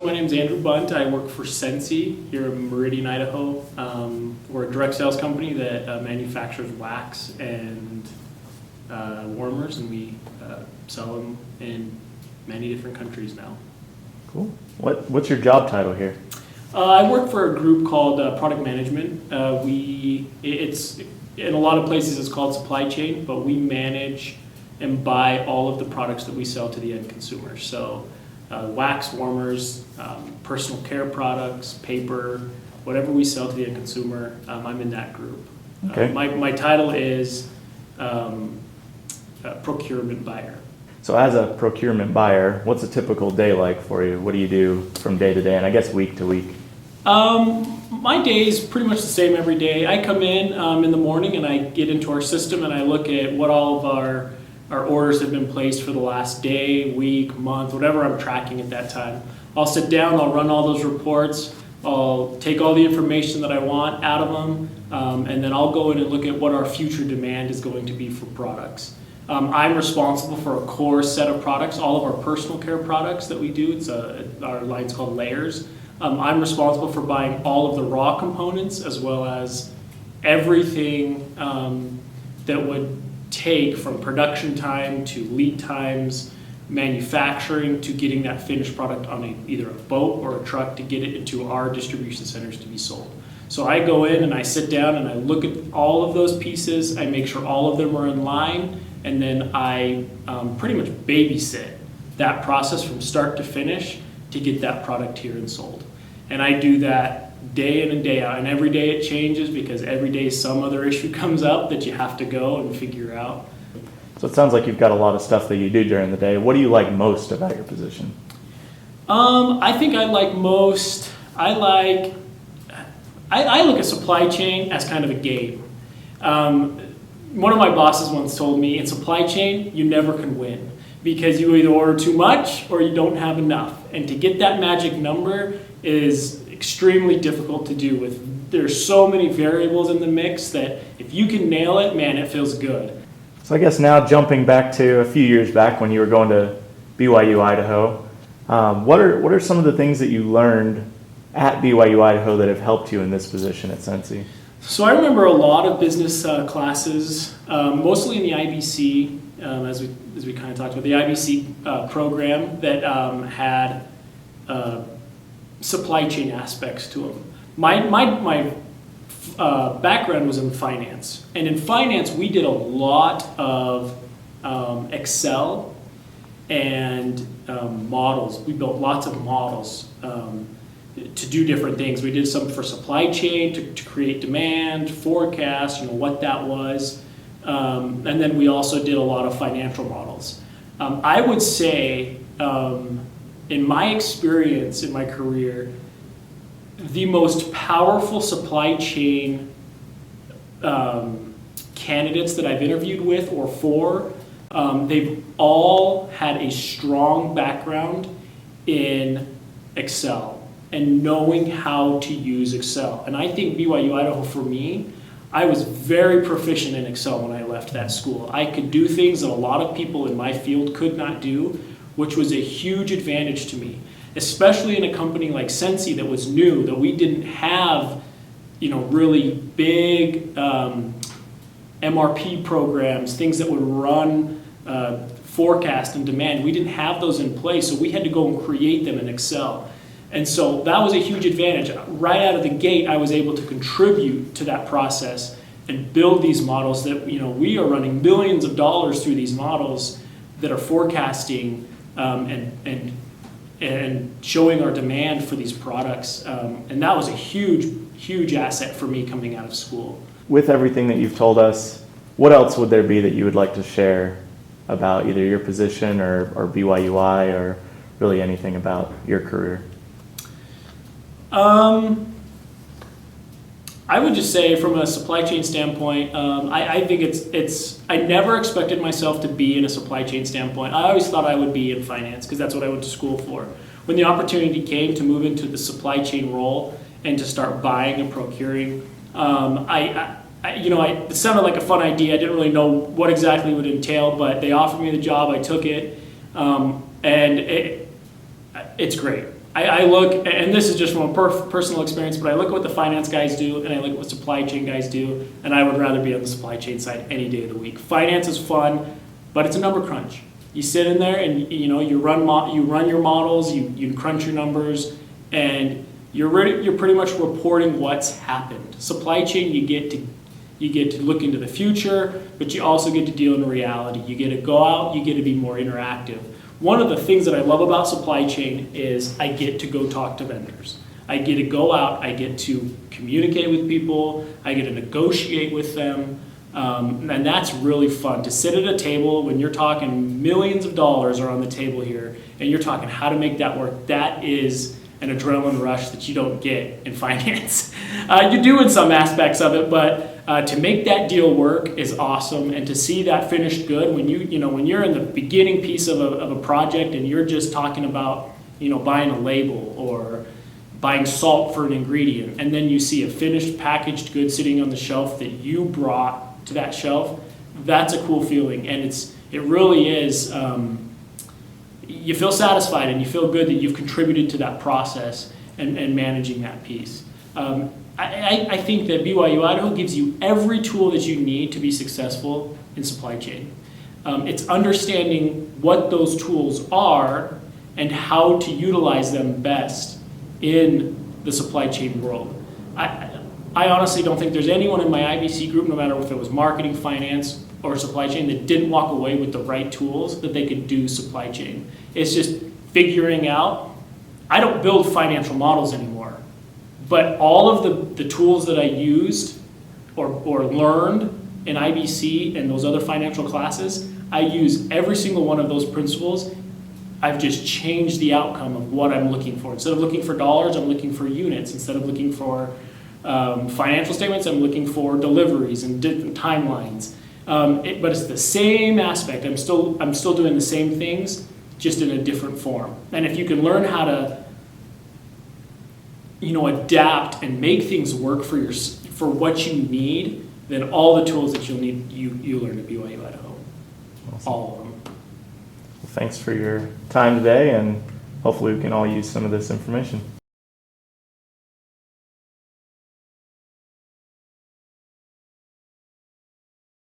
My name's Andrew Bunt. I work for Scentsy here in Meridian, Idaho. We're a direct sales company that manufactures wax and warmers, and we sell them in many different countries now. Cool. What's your job title here? I work for a group called Product Management. It's in a lot of places it's called supply chain, but we manage and buy all of the products that we sell to the end consumer. So wax, warmers, personal care products, paper, whatever we sell to the end consumer, I'm in that group. Okay. My title is procurement buyer. So as a procurement buyer, what's a typical day like for you? What do you do from day to day, and I guess week to week? My day is pretty much the same every day. I come in the morning and I get into our system and I look at what all of our orders have been placed for the last day, week, month, whatever I'm tracking at that time. I'll sit down, I'll run all those reports, I'll take all the information that I want out of them, and then I'll go in and look at what our future demand is going to be for products. I'm responsible for a core set of products, all of our personal care products that we do. Our line's called Layers. I'm responsible for buying all of the raw components as well as everything that would take from production time to lead times, manufacturing, to getting that finished product on either a boat or a truck to get it into our distribution centers to be sold. So I go in and I sit down and I look at all of those pieces, I make sure all of them are in line, and then I pretty much babysit that process from start to finish to get that product here and sold. And I do that day in and day out, and every day it changes because every day some other issue comes up that you have to go and figure out. So it sounds like you've got a lot of stuff that you do during the day. What do you like most about your position? I think I look at supply chain as kind of a game. One of my bosses once told me, in supply chain, you never can win because you either order too much or you don't have enough. And to get that magic number is extremely difficult to do. There's so many variables in the mix that if you can nail it, man, it feels good. So I guess now jumping back to a few years back when you were going to BYU-Idaho, what are some of the things that you learned at BYU-Idaho that have helped you in this position at Scentsy? So I remember a lot of business classes, mostly in the IBC, as we kind of talked about, the IBC program that had supply chain aspects to them. My background was in finance, and in finance we did a lot of Excel and models. We built lots of models to do different things. We did some for supply chain to create demand, forecast, what that was, and then we also did a lot of financial models. I would say, in my experience in my career, the most powerful supply chain candidates that I've interviewed with or for, they've all had a strong background in Excel and knowing how to use Excel. And I think BYU-Idaho, for me, I was very proficient in Excel when I left that school. I could do things that a lot of people in my field could not do, which was a huge advantage to me, especially in a company like Scentsy that was new, that we didn't have, really big MRP programs, things that would run forecast and demand. We didn't have those in place, so we had to go and create them in Excel. And so that was a huge advantage. Right out of the gate, I was able to contribute to that process and build these models that, we are running millions of dollars through these models that are forecasting and showing our demand for these products. And that was a huge, huge asset for me coming out of school. With everything that you've told us, what else would there be that you would like to share about either your position or BYU-I or really anything about your career? I would just say from a supply chain standpoint, I think I never expected myself to be in a supply chain standpoint. I always thought I would be in finance because that's what I went to school for. When the opportunity came to move into the supply chain role and to start buying and procuring, it sounded like a fun idea. I didn't really know what exactly it would entail, but they offered me the job. I took it, and it's great. I look, and this is just from a personal experience, but I look at what the finance guys do, and I look at what supply chain guys do, and I would rather be on the supply chain side any day of the week. Finance is fun, but it's a number crunch. You sit in there and you run your models, you crunch your numbers, and you're pretty much reporting what's happened. Supply chain, you get to look into the future, but you also get to deal in reality. You get to go out, you get to be more interactive. One of the things that I love about supply chain is I get to go talk to vendors. I get to go out, I get to communicate with people, I get to negotiate with them, and that's really fun. To sit at a table when you're talking millions of dollars are on the table here, and you're talking how to make that work, that is an adrenaline rush that you don't get in finance. You do in some aspects of it, but to make that deal work is awesome, and to see that finished good when when you're in the beginning piece of a project and you're just talking about buying a label or buying salt for an ingredient, and then you see a finished packaged good sitting on the shelf that you brought to that shelf, that's a cool feeling, and it really is. You feel satisfied and you feel good that you've contributed to that process and managing that piece. I think that BYU-Idaho gives you every tool that you need to be successful in supply chain. It's understanding what those tools are and how to utilize them best in the supply chain world. I honestly don't think there's anyone in my IBC group, no matter if it was marketing, finance, or supply chain, that didn't walk away with the right tools that they could do supply chain. It's just figuring out. I don't build financial models anymore, but all of the tools that I used or learned in IBC and those other financial classes, I use every single one of those principles. I've just changed the outcome of what I'm looking for. Instead of looking for dollars, I'm looking for units. Instead of looking for financial statements, I'm looking for deliveries and different timelines. But it's the same aspect. I'm still doing the same things, just in a different form. And if you can learn how to, adapt and make things work for what you need, then all the tools that you'll need, you learn at BYU-Idaho. Awesome. All of them. Well, thanks for your time today, and hopefully we can all use some of this information.